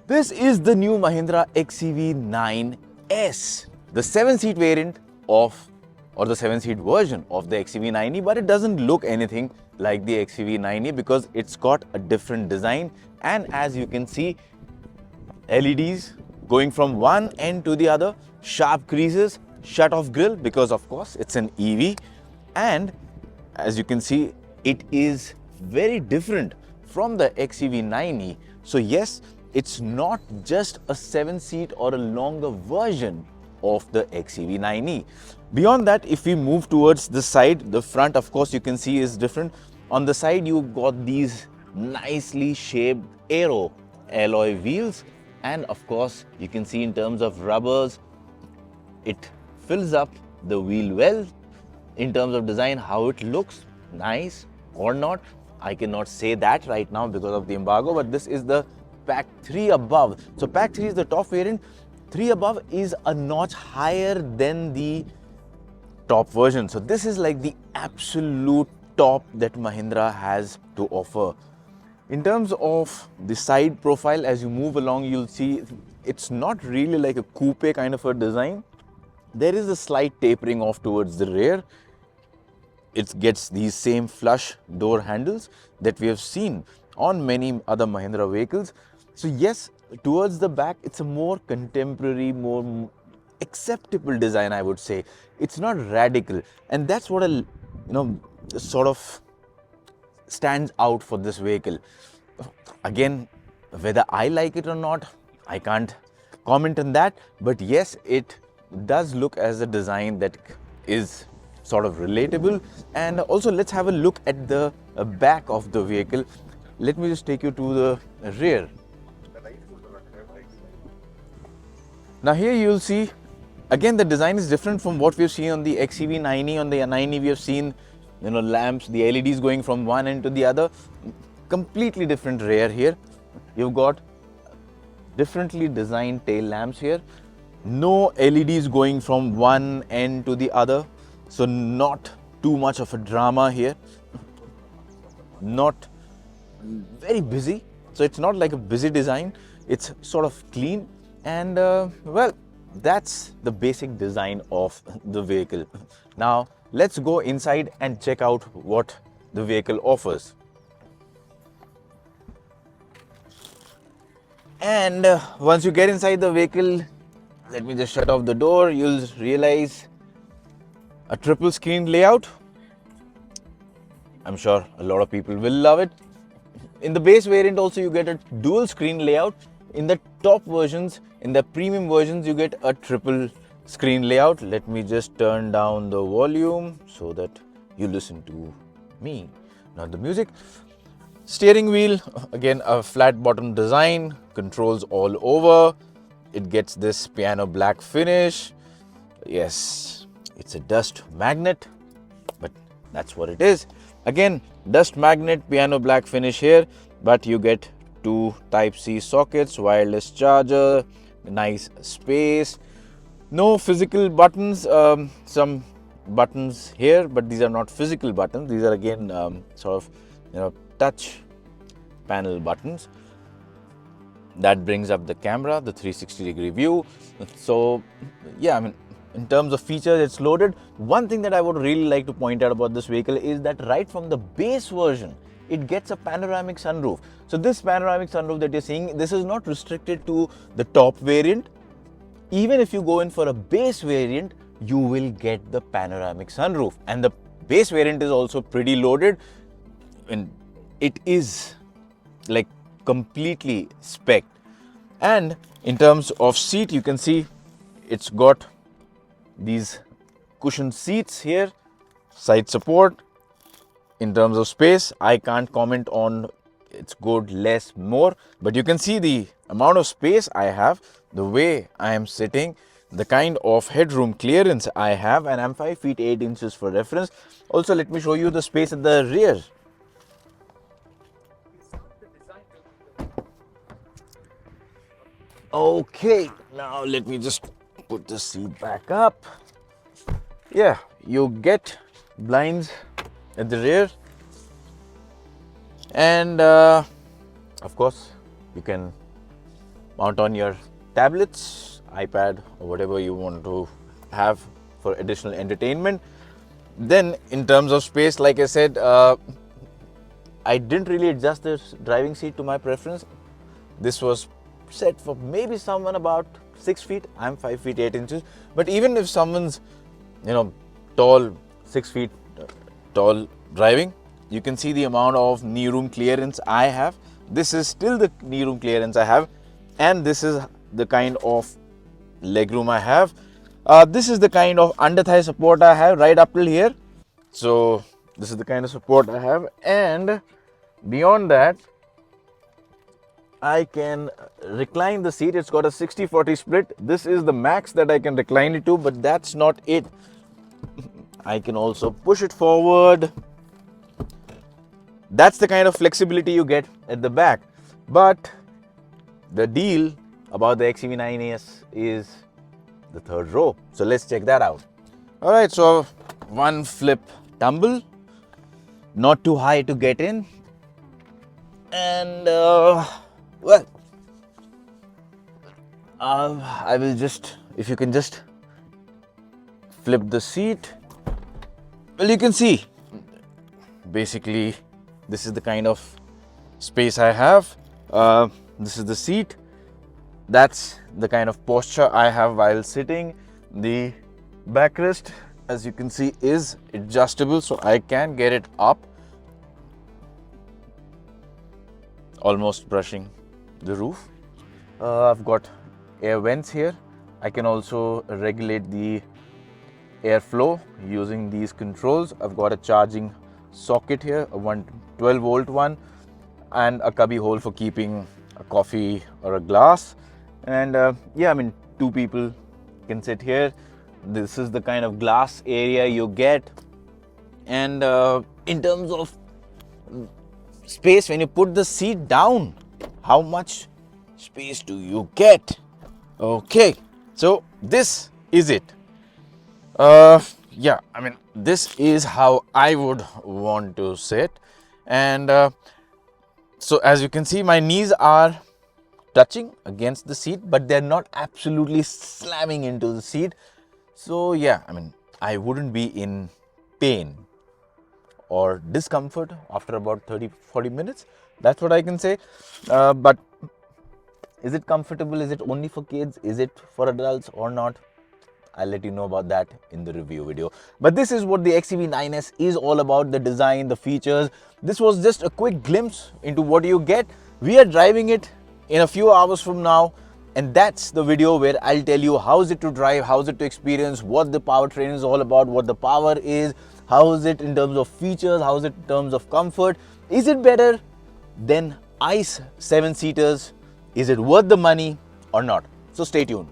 This is the new Mahindra XEV 9S, the 7-seat variant of, or the 7-seat version of the XEV 9e, but it doesn't look anything like the XEV 9e because it's got a different design. And as you can see, LEDs going from one end to the other, sharp creases, shut-off grille because of course it's an EV, and as you can see, it is very different from the XEV 9e. So yes, it's not just a 7-seat or a longer version of the XEV 9e. Beyond that, if we move towards the side, the front of course you can see is different. On the side you've got these nicely shaped aero alloy wheels, and of course you can see in terms of rubbers, it fills up the wheel well. In terms of design, how it looks, nice or not, I cannot say that right now because of the embargo, but this is the Pack 3 above. So Pack 3 is the top variant. 3 above is a notch higher than the top version. So this is like the absolute top that Mahindra has to offer. In terms of the side profile, as you move along, you'll see it's not really like a coupe kind of a design. There is a slight tapering off towards the rear. It gets these same flush door handles that we have seen on many other Mahindra vehicles. So yes, towards the back, it's a more contemporary, more acceptable design, I would say. It's not radical, and that's what sort of stands out for this vehicle. Again, whether I like it or not, I can't comment on that, but yes, it does look as a design that is sort of relatable. And also let's have a look at the back of the vehicle. Let me just take you to the rear. Now here you'll see, again, the design is different from what we've seen on the XEV 9e. On the 9e we have seen lamps, the LEDs going from one end to the other. Completely different rear here. You've got differently designed tail lamps here. No LEDs going from one end to the other. So not too much of a drama here. Not very busy. So it's not like a busy design. It's sort of clean. And well, that's the basic design of the vehicle. Now let's go inside and check out what the vehicle offers. And once you get inside the vehicle, let me just shut off the door, you'll realize a triple screen layout. I'm sure a lot of people will love it. In the base variant also you get a dual screen layout. In the top versions, in the premium versions, you get a triple screen layout. Let me just turn down the volume so that you listen to me, not the music. Steering wheel, again a flat bottom design, controls all over. It gets this piano black finish. Yes, it's a dust magnet, but that's what it is. Again, dust magnet, piano black finish here, but you get two Type-C sockets, wireless charger, nice space. No physical buttons, some buttons here, but these are not physical buttons. These are again sort of touch panel buttons. That brings up the camera, the 360-degree view. So yeah, I mean, in terms of features, it's loaded. One thing that I would really like to point out about this vehicle is that right from the base version, it gets a panoramic sunroof. So this panoramic sunroof that you're seeing, this is not restricted to the top variant. Even if you go in for a base variant, you will get the panoramic sunroof. And the base variant is also pretty loaded. And it is like completely spec'd. And in terms of seat, you can see it's got these cushioned seats here, side support. In terms of space, I can't comment on it's good, less, more, but you can see the amount of space I have, the way I am sitting, the kind of headroom clearance I have, and I'm 5 feet 8 inches for reference. Also, let me show you the space at the rear. Okay, now let me just put the seat back up. Yeah, you get blinds at the rear, and of course you can mount on your tablets, iPad, or whatever you want to have for additional entertainment. Then in terms of space, like I said, I didn't really adjust this driving seat to my preference. This was set for maybe someone about 6 feet. I'm 5 feet 8 inches. But even if someone's, tall, 6 feet tall driving, you can see the amount of knee room clearance I have. This is still the knee room clearance I have. And this is the kind of leg room I have. This is the kind of under thigh support I have right up till here. So this is the kind of support I have. And beyond that, I can recline the seat. It's got a 60-40 split. This is the max that I can recline it to, but that's not it. I can also push it forward. That's the kind of flexibility you get at the back. But the deal about the XEV9S is the third row. So let's check that out. All right, so one flip tumble, not too high to get in. And well, I will just, if you can just flip the seat. Well, you can see, basically, this is the kind of space I have. This is the seat. That's the kind of posture I have while sitting. The backrest, as you can see, is adjustable, so I can get it up, almost brushing the roof. I've got air vents here. I can also regulate the airflow using these controls. I've got a charging socket here, a 112 volt one, and a cubby hole for keeping a coffee or a glass. And yeah, I mean, two people can sit here. This is the kind of glass area you get. And in terms of space, when you put the seat down, how much space do you get? Okay, so this is it. Yeah, I mean, this is how I would want to sit. And so as you can see, my knees are touching against the seat, but they're not absolutely slamming into the seat. So yeah, I mean, I wouldn't be in pain or discomfort after about 30-40 minutes. That's what I can say. But is it comfortable? Is it only for kids? Is it for adults or not? I'll let you know about that in the review video. But this is what the XEV9S is all about, the design, the features. This was just a quick glimpse into what you get. We are driving it in a few hours from now, and that's the video where I'll tell you how is it to drive, how is it to experience, what the powertrain is all about, what the power is, how is it in terms of features, how is it in terms of comfort. Is it better than ICE 7-seaters? Is it worth the money or not? So stay tuned.